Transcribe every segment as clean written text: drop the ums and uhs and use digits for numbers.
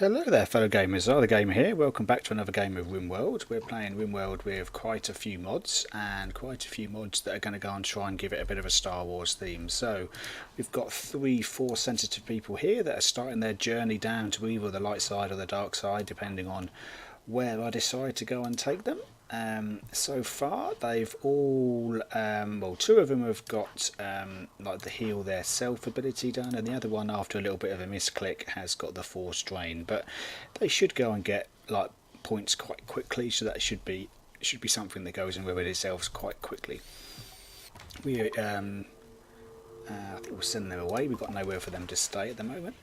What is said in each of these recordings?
Hello there fellow gamers, the Gamer here. Welcome back to another game of Rimworld. We're playing Rimworld with quite a few mods, and quite a few mods that are going to go and try and give it a bit of a Star Wars theme. So we've got 3-4 sensitive people here that are starting their journey down to either the light side or the dark side, depending on where I decide to go and take them. So far they've all, well, 2 of them have got like the heal their self ability done, and the other one, after a little bit of a misclick, has got the force drain. But they should go and get like points quite quickly, so that should be something that goes and with it itself quite quickly. We I think we'll send them away. We've got nowhere for them to stay at the moment.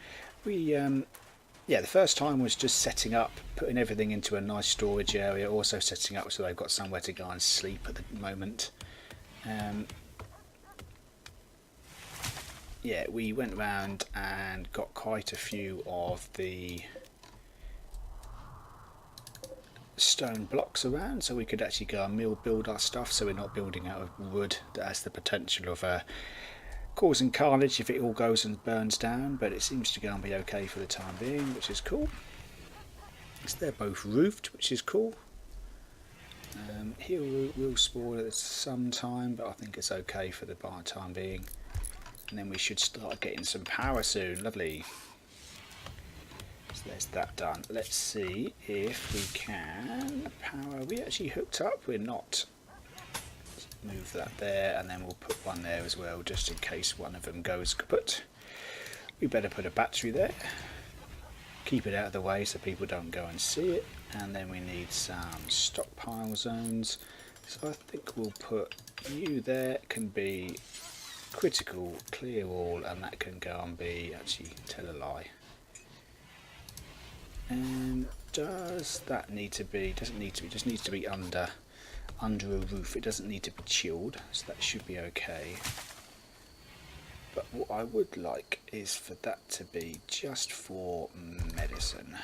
Yeah, the first time was just setting up, putting everything into a nice storage area, also setting up so they've got somewhere to go and sleep at the moment. Yeah, we went around and got quite a few of the stone blocks around, so we could actually go and build our stuff, so we're not building out of wood that has the potential of causing carnage if it all goes and burns down, but it seems to go and be okay for the time being, which is cool. So they're both roofed, which is cool. Here will spawn at some time, but I think it's okay for the time being. And then we should start getting some power soon. Lovely. So there's that done. Let's see if we can power. Are we actually hooked up? We're not. Move that there, and then we'll put one there as well, just in case one of them goes kaput. We better put a battery there, keep it out of the way so people don't go and see it. And then we need some stockpile zones, so I think we'll put you there. Can be critical, clear all, and that can go and be, actually tell a lie, and does that need to be, doesn't need to be, just needs to be under a roof. It doesn't need to be chilled, so that should be okay. But what I would like is for that to be just for medicine,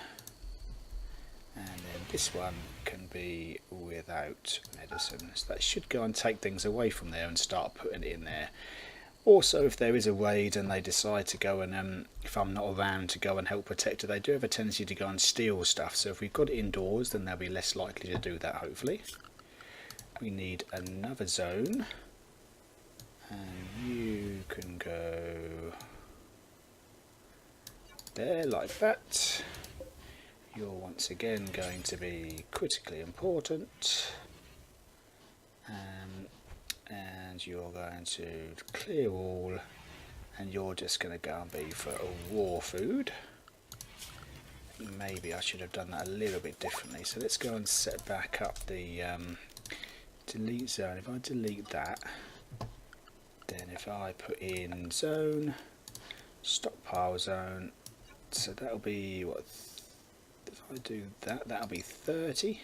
and then this one can be without medicine, so that should go and take things away from there and start putting it in there. Also, if there is a raid and they decide to go and if I'm not around to go and help protect it, they do have a tendency to go and steal stuff, so if we've got it indoors, then they'll be less likely to do that, hopefully. We need another zone, and you can go there like that. You're once again going to be critically important, and you're going to clear all, and you're just going to go and be for a war food. Maybe I should have done that a little bit differently, so let's go and set back up the delete zone. If I delete that, then if I put in zone, stockpile zone, so that'll be what, if I do that, that'll be 30,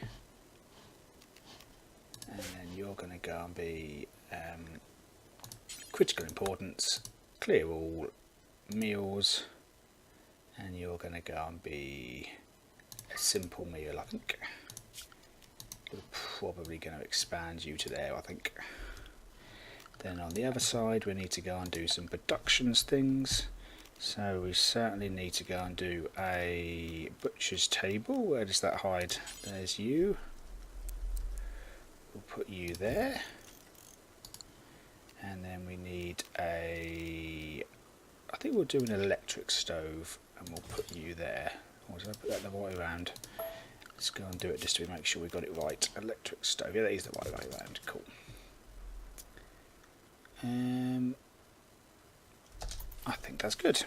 and then you're going to go and be critical importance, clear all, meals, and you're going to go and be a simple meal. I think we're probably going to expand you to there, I think. Then on the other side we need to go and do some productions things, so we certainly need to go and do a butcher's table. Where does that hide? There's you. We'll put you there, and then we need a, I think we'll do an electric stove, and we'll put you there. Or did I put that the right way around? Let's go and do it just to make sure we got it right. Electric stove, yeah, that is the right way around. Cool. I think that's good.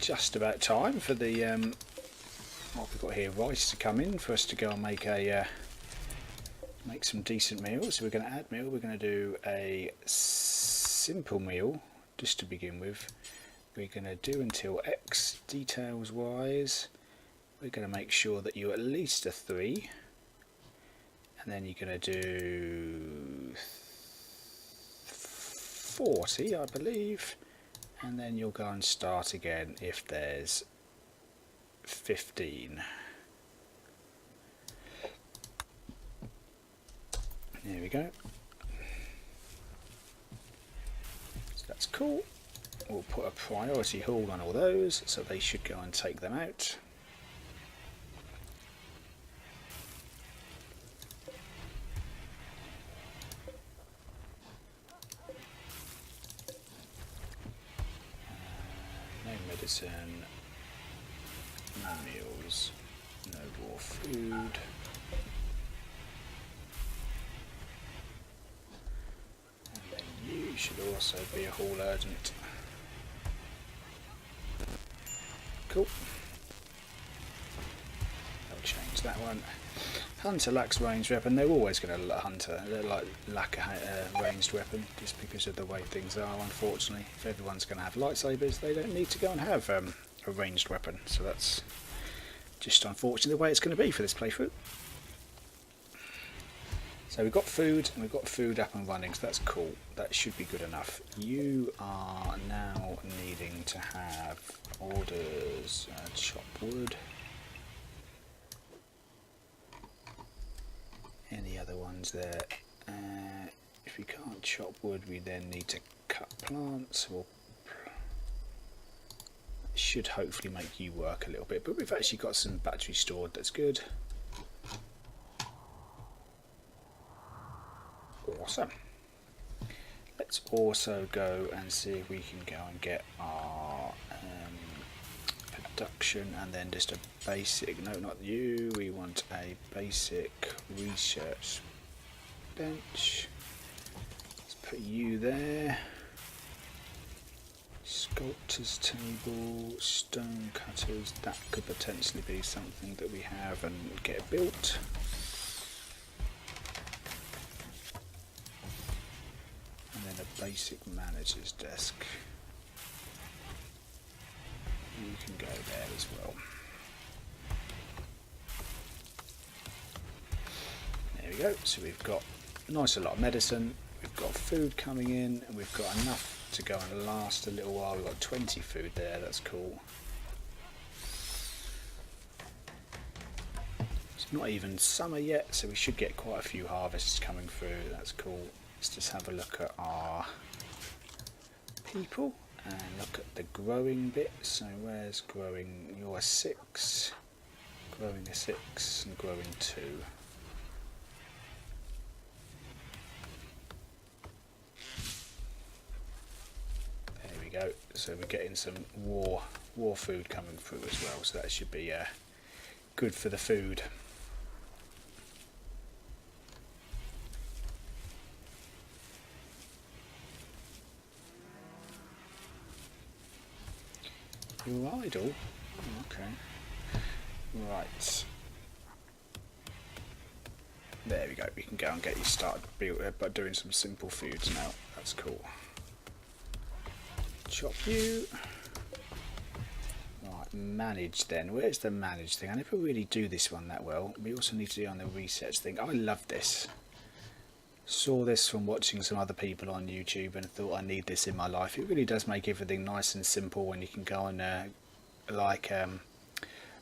Just about time for the what we've got here, rice, to come in for us to go and make a make some decent meals. So we're going to add meal. We're going to do a simple meal just to begin with. We're going to do until X. Details wise, we're going to make sure that you're at least a 3, and then you're going to do 40, I believe, and then you'll go and start again if there's 15. There we go. So that's cool. We'll put a priority haul on all those, so they should go and take them out. No medicine, no meals, no more food. And then you should also be a haul urgent. Cool. I'll change that one. Hunter lacks ranged weapon. They're always going to hunter. They're like lack a ranged weapon just because of the way things are. Unfortunately, if everyone's going to have lightsabers, they don't need to go and have a ranged weapon. So that's just unfortunately the way it's going to be for this playthrough. So we've got food, and we've got food up and running, so that's cool. That should be good enough. You are now needing to have orders, chop wood. Any other ones there? If we can't chop wood, we then need to cut plants. Or should hopefully make you work a little bit, but we've actually got some battery stored, that's good. Awesome. Let's also go and see if we can go and get our production, and then just a basic, no, not you, we want a basic research bench. Let's put you there. Sculptor's table, stone cutters, that could potentially be something that we have and get built. Basic manager's desk. You can go there as well. There we go. So we've got a nice lot of medicine, we've got food coming in, and we've got enough to go and last a little while. We've got 20 food there, that's cool. It's not even summer yet, so we should get quite a few harvests coming through, that's cool. Let's just have a look at our people and look at the growing bit. So where's growing? You're a 6, growing a 6, and growing 2. There we go. So we're getting some war food coming through as well. So that should be good for the food. You're idle? Oh, okay. Right. There we go. We can go and get you started by doing some simple foods now. That's cool. Chop you. Right, manage then. Where's the manage thing? I never really do this one that well. We also need to do on the research thing. I love this. Saw this from watching some other people on YouTube and thought I need this in my life. It really does make everything nice and simple when you can go and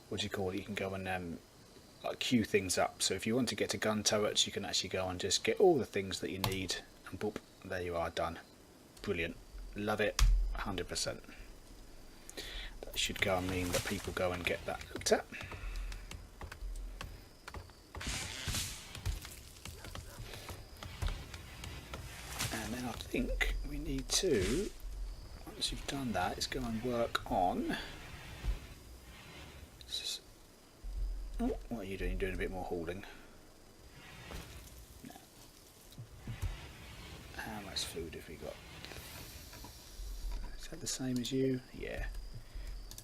what do you call it? You can go and like queue things up. So if you want to get to gun turrets, you can actually go and just get all the things that you need, and boop, there you are, done. Brilliant. Love it. 100%. That should go and mean that people go and get that looked at. I think we need to, once you've done that, is go and work on. Oh, what are you doing? You're doing a bit more hauling. No. How much food have we got? Is that the same as you? Yeah.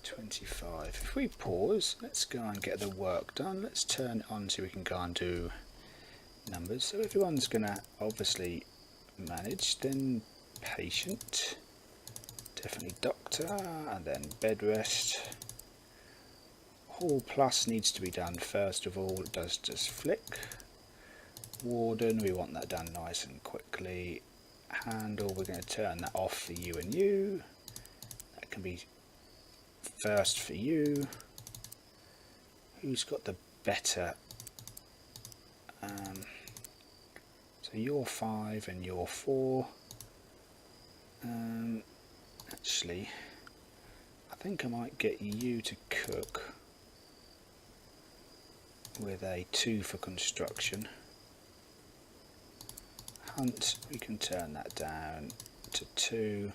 25. If we pause, let's go and get the work done. Let's turn it on so we can go and do numbers. So everyone's going to obviously manage, then patient, definitely doctor, and then bed rest. Hall plus needs to be done first of all. It does just flick. Warden, we want that done nice and quickly. Handle, we're going to turn that off for you and you. That can be first for you. who's got the better. So you're 5 and you're 4. Actually, I think I might get you to cook with a 2 for construction. Hunt, we can turn that down to 2,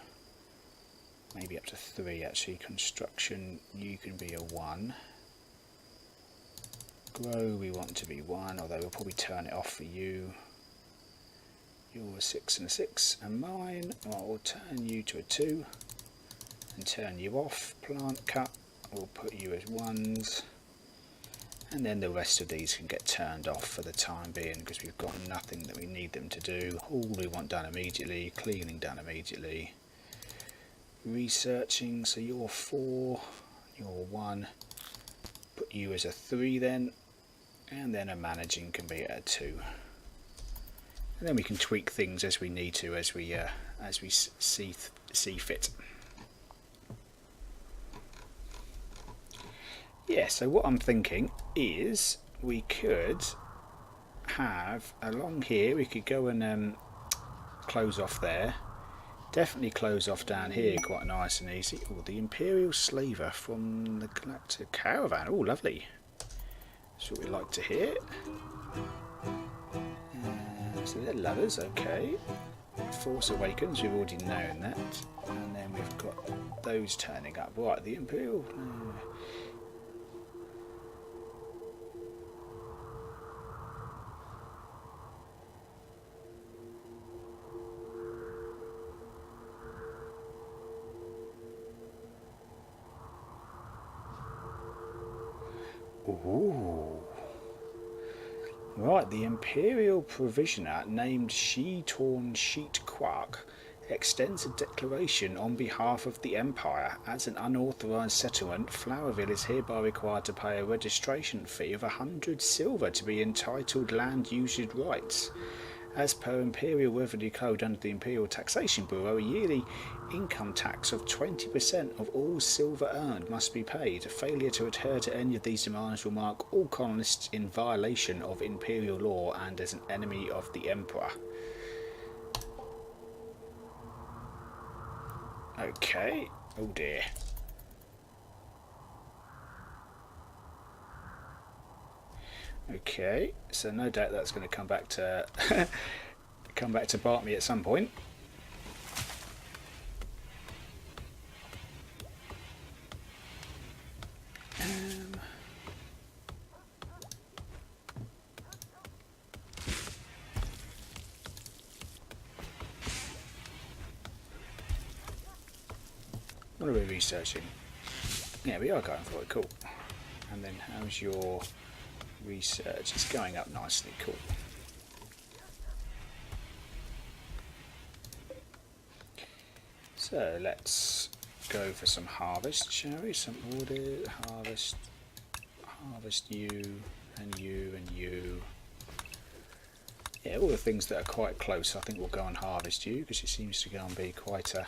maybe up to 3 actually. Construction, you can be a 1. Grow, we want to be 1, although we'll probably turn it off for you. You're a 6 and a 6, and mine, well, we'll turn you to a 2 and turn you off. Plant cut, we'll put you as 1s, and then the rest of these can get turned off for the time being because we've got nothing that we need them to do. All we want done immediately, cleaning done immediately. Researching, so you're 4, you're 1, put you as a 3 then, and then a managing can be at a 2. And then we can tweak things as we need to, as we see fit. Yeah, so what I'm thinking is we could have along here, we could go and close off there. Definitely close off down here, quite nice and easy. Oh, the Imperial Slaver from the Galactic Caravan. Oh, lovely. That's what we like to hear. So they're lovers, okay. Force Awakens, we've already known that. And then we've got those turning up. Right, the Imperial... Ooh. Right, the Imperial Provisioner named She-Torn Sheet Quark extends a declaration on behalf of the Empire. As an unauthorised settlement, Flowerville is hereby required to pay a registration fee of 100 silver to be entitled land usage rights. As per Imperial Revenue Code under the Imperial Taxation Bureau, a yearly income tax of 20% of all silver earned must be paid. Failure to adhere to any of these demands will mark all colonists in violation of Imperial law and as an enemy of the Emperor. Okay. Oh dear. Okay, so no doubt that's going to come back to bite me at some point. What are we researching? Yeah, we are going for it. Cool. And then how's your research? It's going up nicely. Cool. So let's go for some harvest, shall we? Some order, harvest you and you and you. Yeah, all the things that are quite close I think we'll go and harvest you because it seems to go and be quite a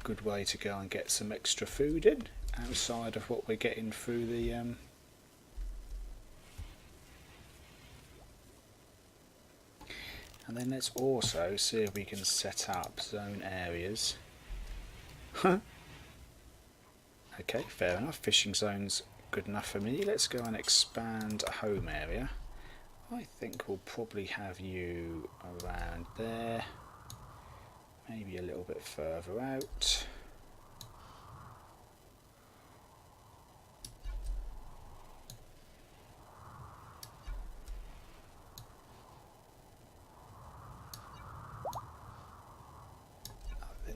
good way to go and get some extra food in outside of what we're getting through the and then let's also see if we can set up zone areas. Okay, fair enough. Fishing zones good enough for me. Let's go and expand a home area. I think we'll probably have you around there, maybe a little bit further out.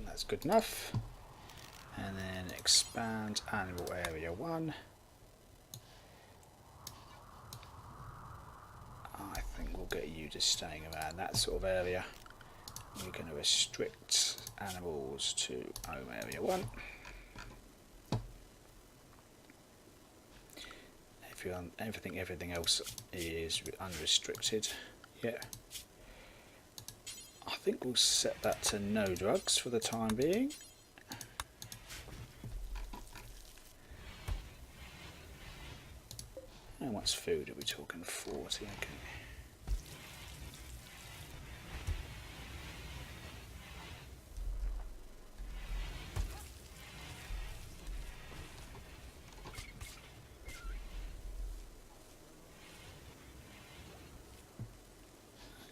That's good enough. And then expand animal area 1. I think we'll get you just staying around that sort of area. We're going to restrict animals to home area 1. Everything else is unrestricted. Yeah. I think we'll set that to no drugs for the time being. much food are we talking? 40, okay.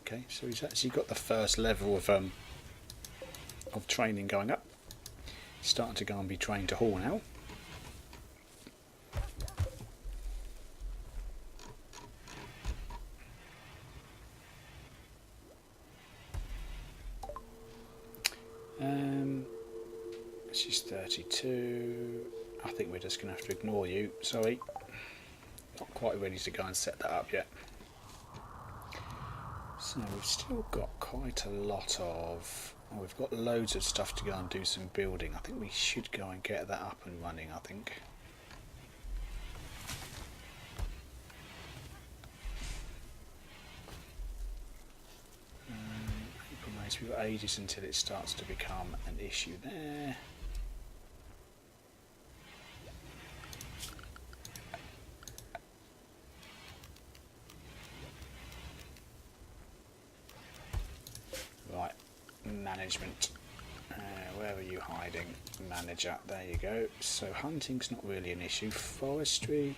Okay, so he's actually got the first level of training going up. He's starting to go and be trained to haul now. She's 32. I think we're just going to have to ignore you. Sorry. Not quite ready to go and set that up yet. So we've still got quite a lot of... Oh, we've got loads of stuff to go and do some building. I think we should go and get that up and running, I think. We've got ages until it starts to become an issue there. Right, management. Where are you hiding? Manager, there you go. So hunting's not really an issue. Forestry,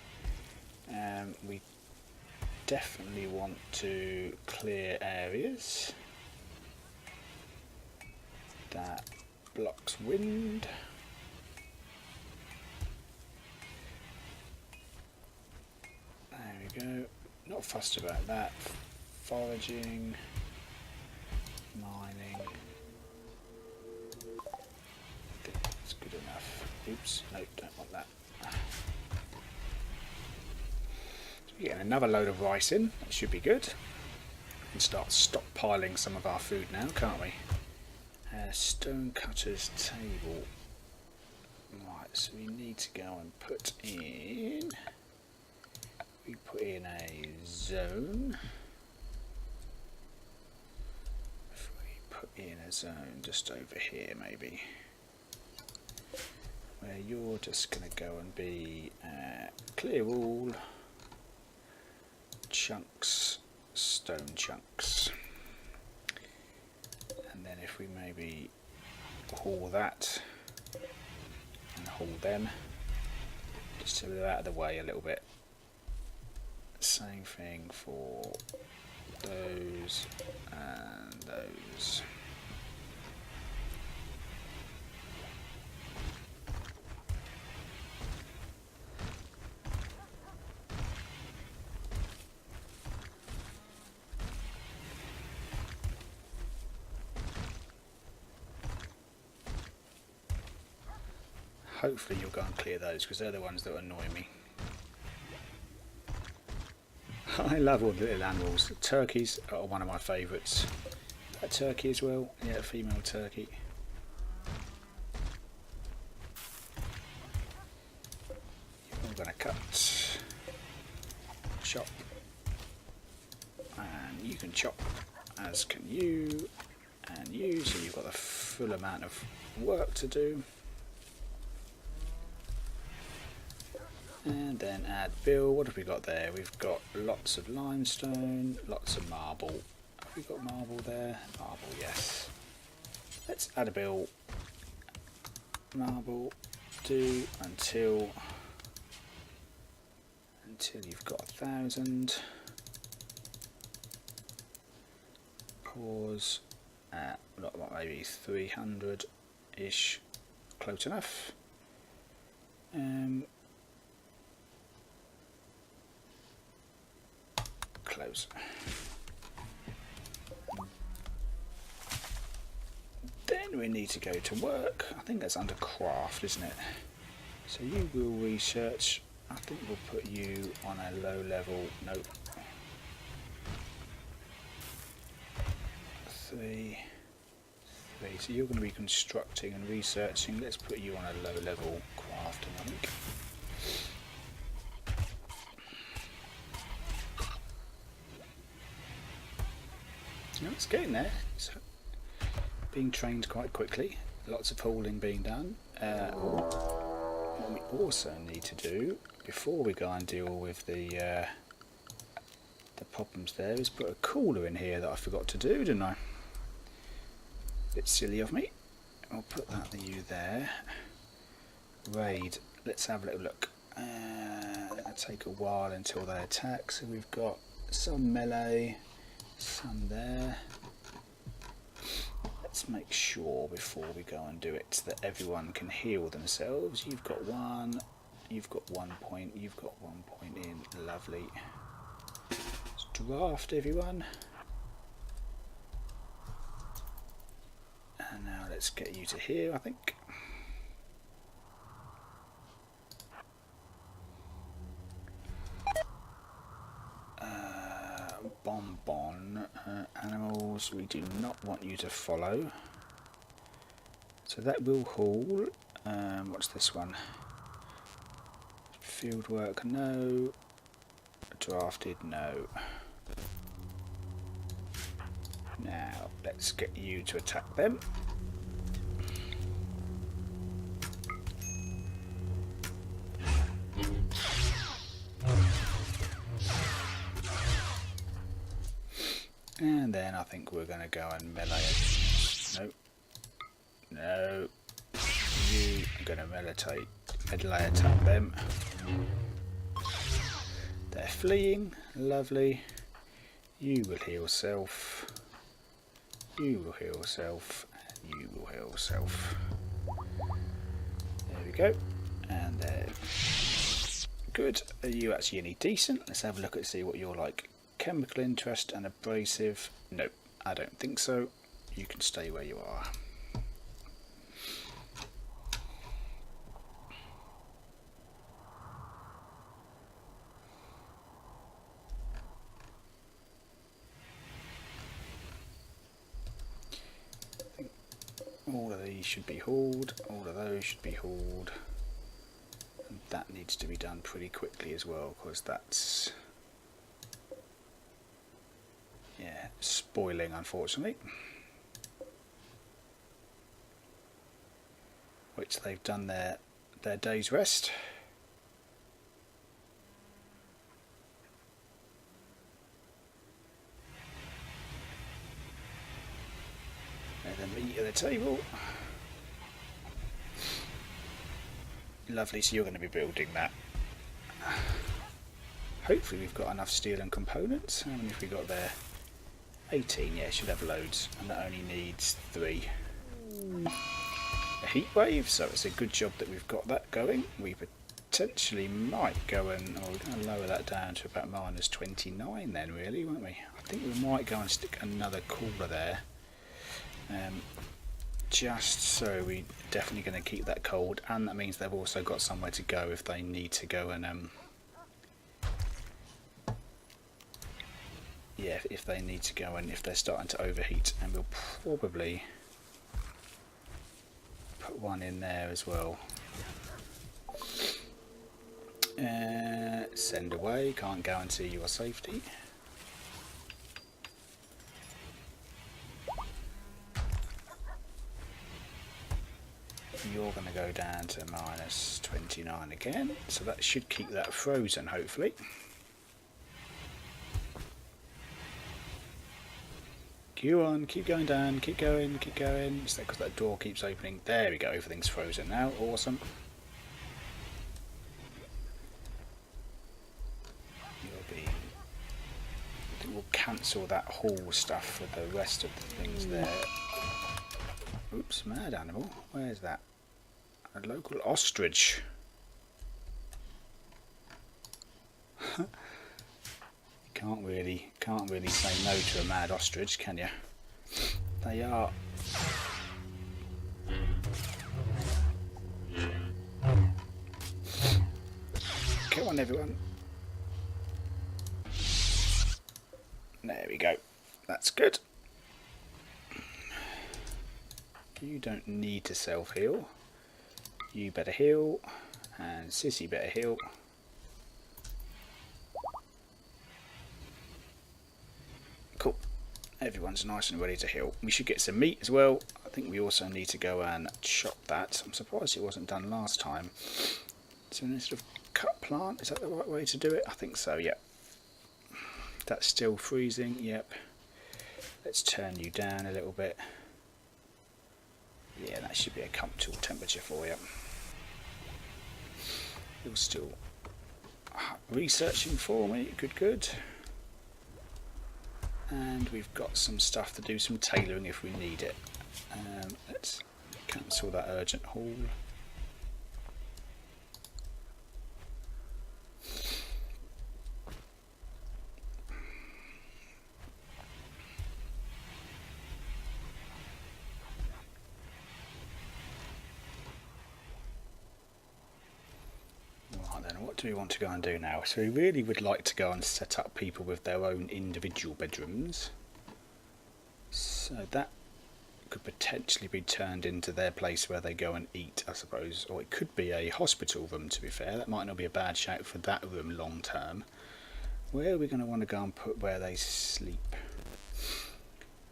we definitely want to clear areas that blocks wind. There we go. Not fussed about that. Foraging, mining. I think that's good enough. Oops, no, don't want that. So we're getting another load of rice in. That should be good. We can start stockpiling some of our food now, can't we? Stone cutter's table. Right, so we need to go and put in... We put in a zone. If we put in a zone just over here maybe, where you're just going to go and be clear all chunks, stone chunks. And then if we maybe haul that and haul them, just so they're out of the way a little bit. Same thing for those and those. Hopefully you'll go and clear those because they're the ones that annoy me. I love all the little animals. The turkeys are one of my favourites. That turkey as well. Yeah, a female turkey. I'm going to cut, chop, and you can chop, as can you, and you. So you've got a full amount of work to do. And then add bill. What have we got there? We've got lots of limestone, lots of marble. Have we got marble there? Marble, yes. Let's add a bill. Marble, do until you've got 1,000. Pause at maybe 300-ish. Close enough. Close. Then we need to go to work. I think that's under craft, isn't it? So you will research. I think we'll put you on a low level. Nope. 3. So you're going to be constructing and researching. Let's put you on a low level crafting, I think. No, it's getting there. It's being trained quite quickly. Lots of hauling being done. What we also need to do before we go and deal with the problems there, is put a cooler in here that I forgot to do, didn't I? Bit silly of me. I'll put that to you there. Raid. Let's have a little look. It'll take a while until they attack. So we've got some melee, some there. Let's make sure before we go and do it that everyone can heal themselves. You've got 1, you've got 1 point, you've got 1 point in. Lovely. Let's draft everyone. And now let's get you to here, I think. Bonbon. Animals, we do not want you to follow. So that will haul. What's this one? Field work, no. Drafted, no. Now, let's get you to attack them. And then I think we're going to go and melee it. No. No. You are going to melee attack them. They're fleeing. Lovely. You will heal self. You will heal self. And you will heal self. There we go. And they're good. Are you actually any decent? Let's have a look and see what you're like. Chemical interest and abrasive. Nope, I don't think so. You can stay where you are. I think all of these should be hauled. All of those should be hauled. And that needs to be done pretty quickly as well, because that's spoiling, unfortunately. Which they've done their day's rest. Let them eat at the table. Lovely, so you're going to be building that. Hopefully we've got enough steel and components. How many have we got there? 18, yeah, should have loads, and that only needs 3. A heat wave, so it's a good job that we've got that going. We potentially might go and, we're going to lower that down to about -29 then, really, won't we? I think we might go and stick another cooler there, just so we're definitely going to keep that cold, and that means they've also got somewhere to go if they need to go and yeah, if they need to go and if they're starting to overheat, and we'll probably put one in there as well. Send away, can't guarantee your safety. You're going to go down to -29 again, so that should keep that frozen, hopefully. Go on, keep going down, keep going, keep going. It's because that door keeps opening. There we go, everything's frozen now. Awesome. I think we'll cancel that haul stuff for the rest of the things there. Oops, mad animal. Where's that? A local ostrich. Can't really say no to a mad ostrich, can you? They are. Come on, everyone. There we go. That's good. You don't need to self-heal. You better heal, and Sissy better heal. Cool. Everyone's nice and ready to heal. We should get some meat as well. I think we also need to go and chop that. I'm surprised it wasn't done last time. So instead of cut plant. Is that the right way to do it? I think so, yep. That's still freezing, yep. Let's turn you down a little bit. Yeah, that should be a comfortable temperature for you. You're still researching for me, good. And we've got some stuff to do, some tailoring if we need it. Let's cancel that urgent haul. What do we want to go and do now? So we really would like to go and set up people with their own individual bedrooms. So that could potentially be turned into their place where they go and eat, I suppose. Or it could be a hospital room, to be fair. That might not be a bad shout for that room long term. Where are we going to want to go and put where they sleep?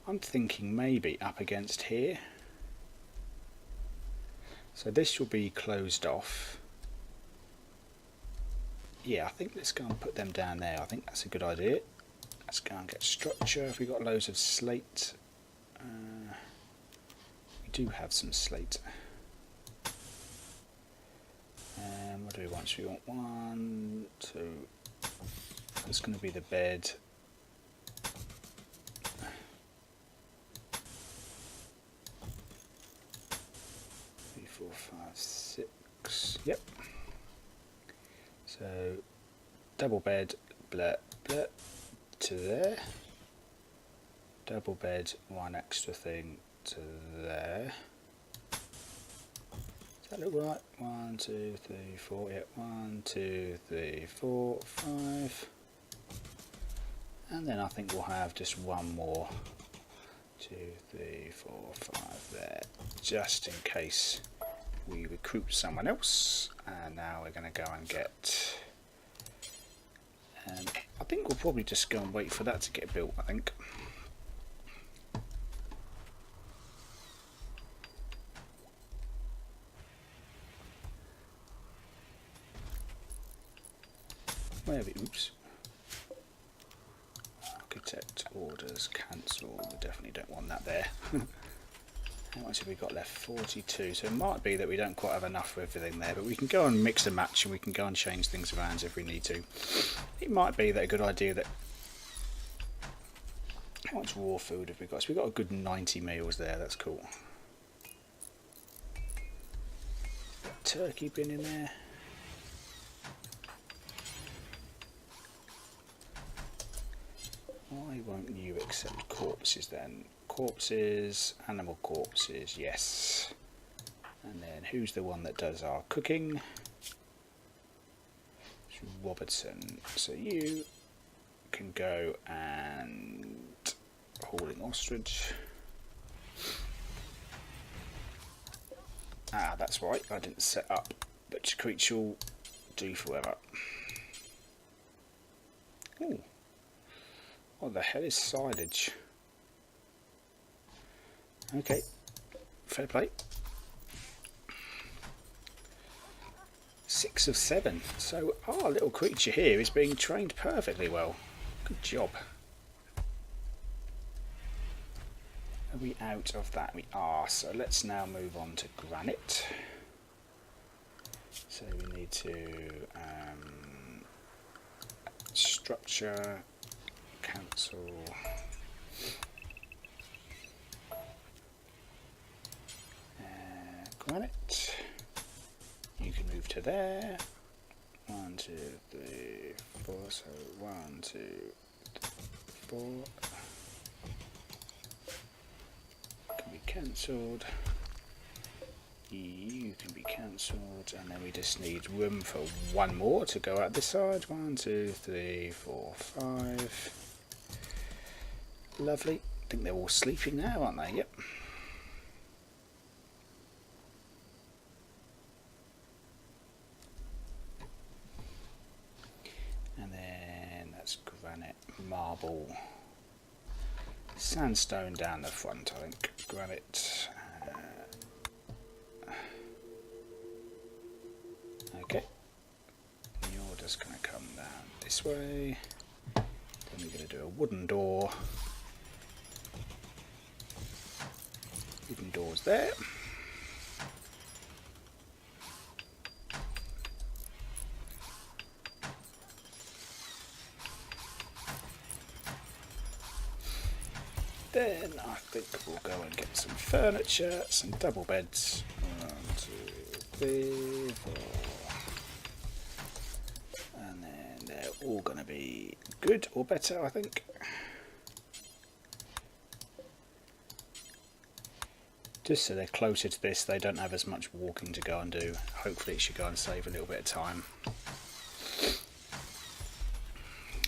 I'm thinking maybe up against here. So this will be closed off. Yeah, I think let's go and put them down there. I think that's a good idea. Let's go and get structure. If we've got loads of slate, we do have some slate. What do we want? So we want 1, 2. That's going to be the bed. 3, 4, 5, 6. Yep. So double bed, blah, blah, to there. Double bed, one extra thing to there. Does that look right? 1, 2, 3, 4. Yep. 1, 2, 3, 4, 5. And then I think we'll have just one more. 2, 3, 4, 5 there, just in case we recruit someone else. And now we're going to go and get, I think we'll probably just go and wait for that to get built, I think. Where have we, oops. Architect orders cancel, we definitely don't want that there. How much have we got left? 42. So it might be that we don't quite have enough for everything there, but we can go and mix and match, and we can go and change things around if we need to. It might be that a good idea that... How much raw food have we got? So we've got a good 90 meals there, that's cool. Turkey bin in there. Why won't you accept corpses then? Corpses, animal corpses, yes. And then who's the one that does our cooking? It's Robertson. So you can go and hauling ostrich. Ah, that's right, I didn't set up butcher creature will do forever. Ooh. What the hell is silage? Okay, fair play. 6 of 7. So our little creature here is being trained perfectly well. Good job. Are we out of that? We are. So let's now move on to granite. So we need to structure, cancel. Granite. You can move to there. 1, 2, 3, 4. So 1, 2, 4. Can be cancelled. You can be cancelled, and then we just need room for one more to go out this side. 1, 2, 3, 4, 5. Lovely. I think they're all sleeping now, aren't they? Yep. Granite, marble, sandstone down the front, I think. Granite. Okay. come down this way. Then we're going to do a wooden door. Wooden doors there. Then I think we'll go and get some furniture, some double beds. 1, 2, 3, 4. And then they're all going to be good or better, I think. Just so they're closer to this, they don't have as much walking to go and do. Hopefully it should go and save a little bit of time.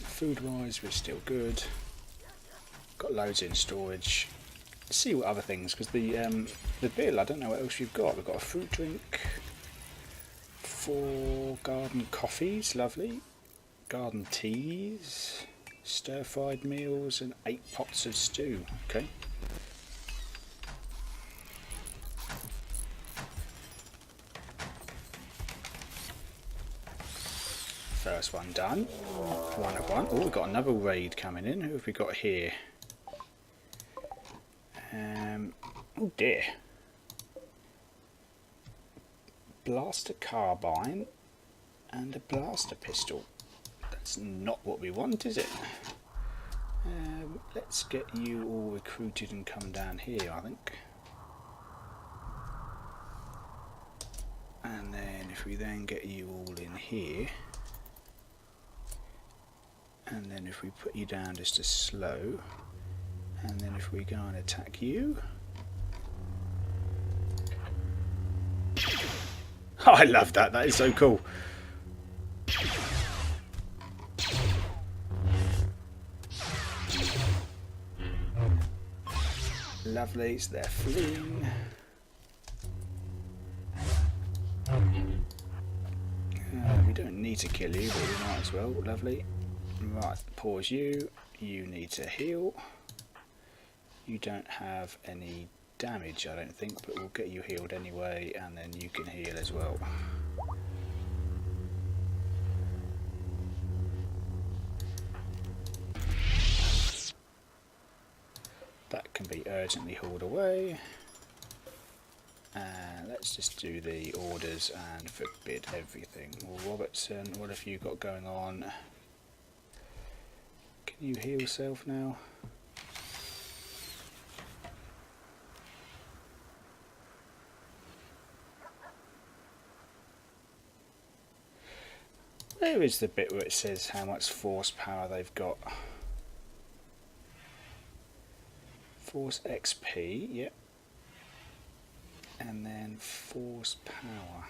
Food wise, we're still good. Got loads in storage. Let's see what other things, because the bill, I don't know what else we've got. We've got a fruit drink, 4 garden coffees, lovely, garden teas, stir-fried meals, and 8 pots of stew. Okay. First one done. 1 of 1. Oh, we've got another raid coming in. Who have we got here? Oh dear. Blaster carbine and a blaster pistol. That's not what we want, is it? Let's get you all recruited and come down here, I think. And then if we then get you all in here, and then if we put you down just to slow, and then if we go and attack you. Oh, I love that, that is so cool. Lovely, so they're fleeing. We don't need to kill you, but we might as well. Lovely. Right, pause you. You need to heal. You don't have any damage, I don't think, but we'll get you healed anyway, and then you can heal as well. That can be urgently hauled away. And let's just do the orders and forbid everything. Well, Robertson, what have you got going on? Can you heal yourself now? Where is the bit where it says how much force power they've got? Force XP, yep. And then force power.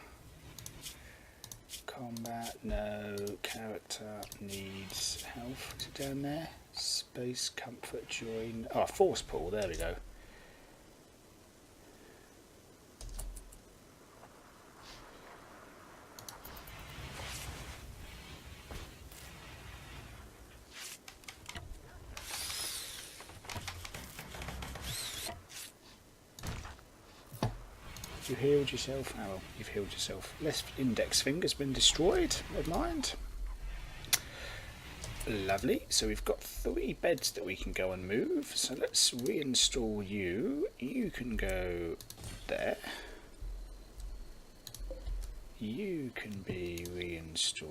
Combat, no. Character needs health. Is it down there? Space, comfort, join. Oh, force pool, there we go. You healed yourself? Oh well, you've healed yourself. Left index finger's been destroyed. Never mind. Lovely. So we've got 3 beds that we can go and move. So let's reinstall you. You can go there. You can be reinstalled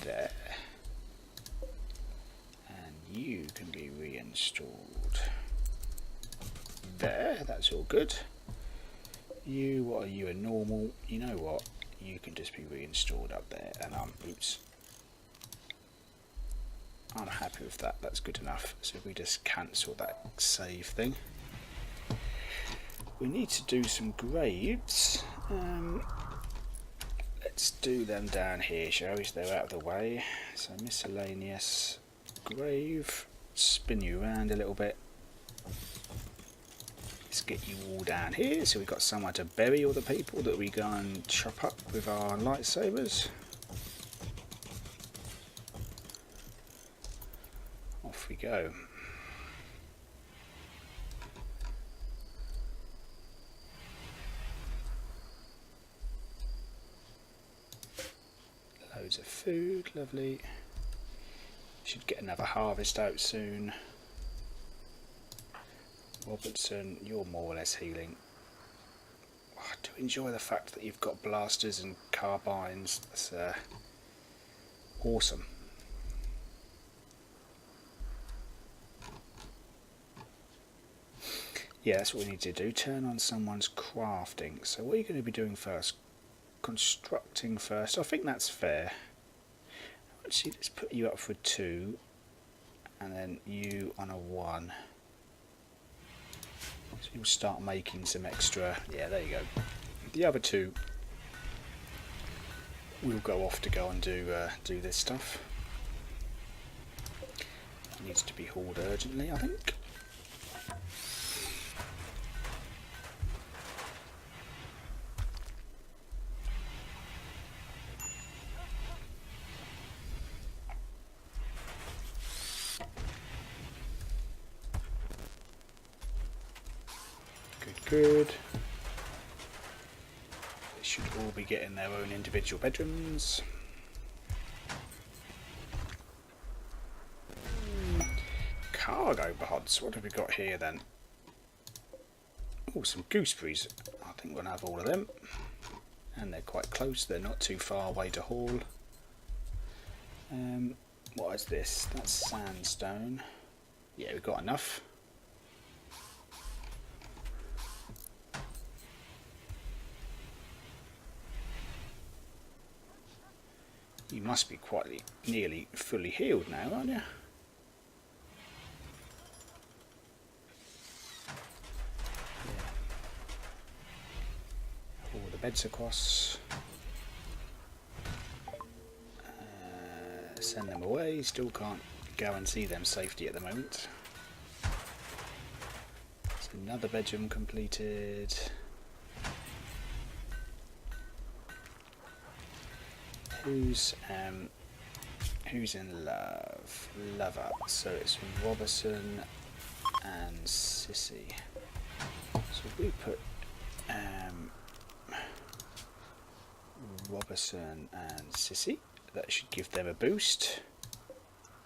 there. And you can be reinstalled there. That's all good. You, what are you, a normal? You know what? You can just be reinstalled up there, and oops. I'm happy with that. That's good enough. So we just cancel that save thing. We need to do some graves. Let's do them down here, shall we? So they're out of the way. So miscellaneous grave. Spin you around a little bit. Let's get you all down here, so we've got somewhere to bury all the people that we go and chop up with our lightsabers. Off we go. loads of food, lovely. Should get another harvest out soon. Robertson, you're more or less healing. Oh, I do enjoy the fact that you've got blasters and carbines. That's awesome. Yeah, that's what we need to do. Turn on someone's crafting. So what are you going to be doing first? Constructing first. I think that's fair. Actually, let's put you up for 2. And then you on a 1. So you'll start making some extra. Yeah, there you go. The other 2 will go off to go and do this stuff. It needs to be hauled urgently, I think. Good. They should all be getting their own individual bedrooms. Cargo pods. What have we got here then? Oh, some gooseberries. I think we'll have all of them. And they're quite close. They're not too far away to haul. What is this? That's sandstone. Yeah, we've got enough. You must be quite nearly fully healed now, aren't you? Yeah. All the beds across. Send them away. Still can't guarantee them safety at the moment. There's another bedroom completed. Who's in love? Lover. So it's Robertson and Sissy. So if we put Robertson and Sissy, that should give them a boost.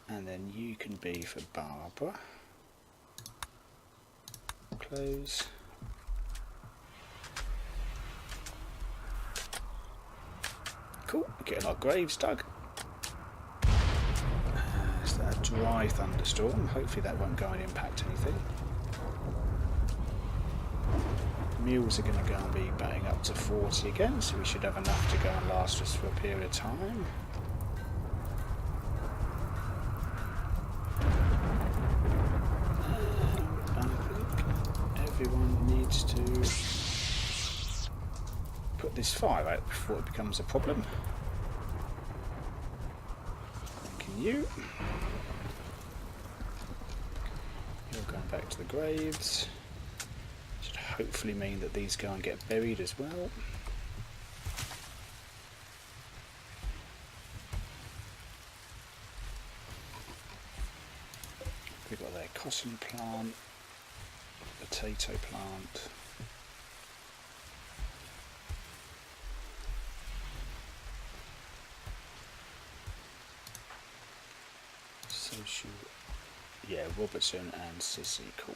And then you can be for Barbara. Close. Cool, getting our graves dug. Is that a dry thunderstorm? Hopefully that won't go and impact anything. Mules are going to go and be batting up to 40 again, so we should have enough to go and last us for a period of time. I think everyone needs to put this fire out before it becomes a problem. Thanking you. You're going back to the graves. Should hopefully mean that these go and get buried as well. We've got their cotton plant, potato plant. Social, yeah, Robertson and Sissy, cool.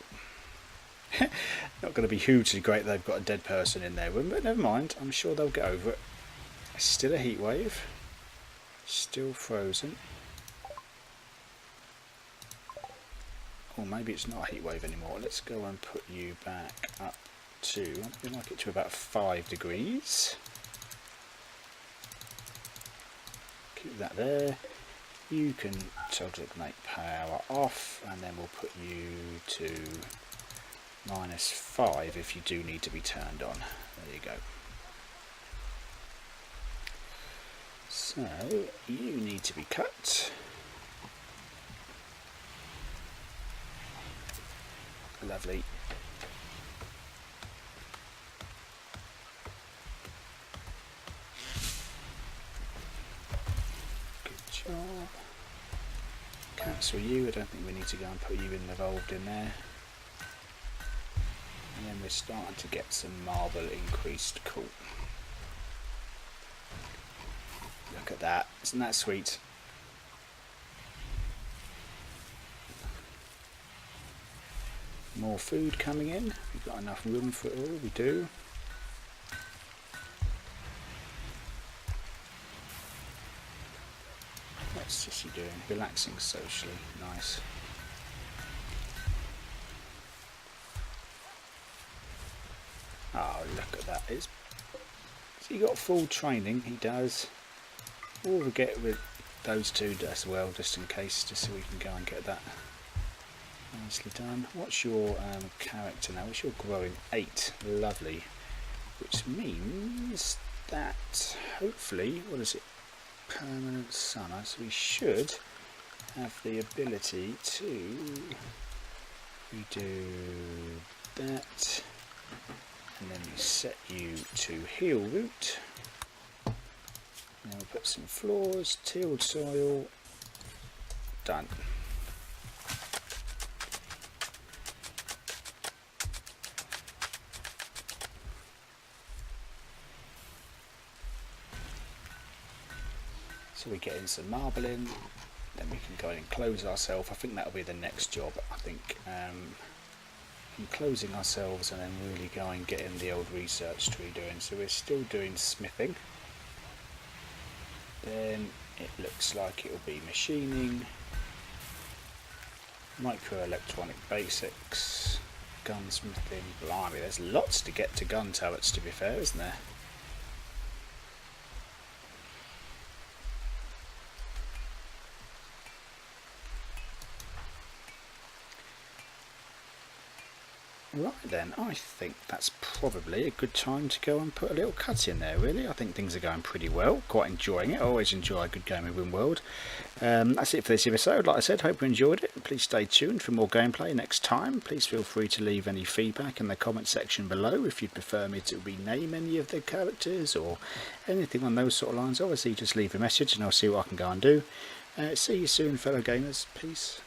Not going to be hugely great they've got a dead person in their room, but never mind, I'm sure they'll get over it. It's still a heat wave, still frozen. Or maybe it's not a heat wave anymore. Let's go and put you back up to, we like it to about 5 degrees. Keep that there. You can designate power off, and then we'll put you to -5 if you do need to be turned on. There you go. So you need to be cut. Lovely. Good job. Cancel you. I don't think we need to go and put you involved in there. And then we're starting to get some marble increased. Cool. Look look at that. Isn't that sweet? More food coming in. We've got enough room for it all. We do. What's Sissy doing? Relaxing socially. Nice. Oh, look at that. So he got full training. He does. We'll get with those two as well, just in case, just so we can go and get that. Nicely done. What's your character now? What's your growing? 8. Lovely. Which means that hopefully, what is it? Permanent summer. So we should have the ability to redo that. And then we set you to heal root. Now we'll put some floors, tilled soil. Done. So we get in some marble in, then we can go in and close ourselves. I think that'll be the next job. I think closing ourselves and then really go and get in the old research tree doing. So we're still doing smithing. Then it looks like it'll be machining, microelectronic basics, gunsmithing. Blimey, there's lots to get to gun turrets, to be fair, isn't there? Right then, I think that's probably a good time to go and put a little cut in there, really. I think things are going pretty well, quite enjoying it. I always enjoy a good game of Rimworld. That's it for this episode. Like I said, hope you enjoyed it. Please stay tuned for more gameplay next time. Please feel free to leave any feedback in the comment section below if you'd prefer me to rename any of the characters or anything on those sort of lines. Obviously, just leave a message and I'll see what I can go and do. See you soon, fellow gamers. Peace.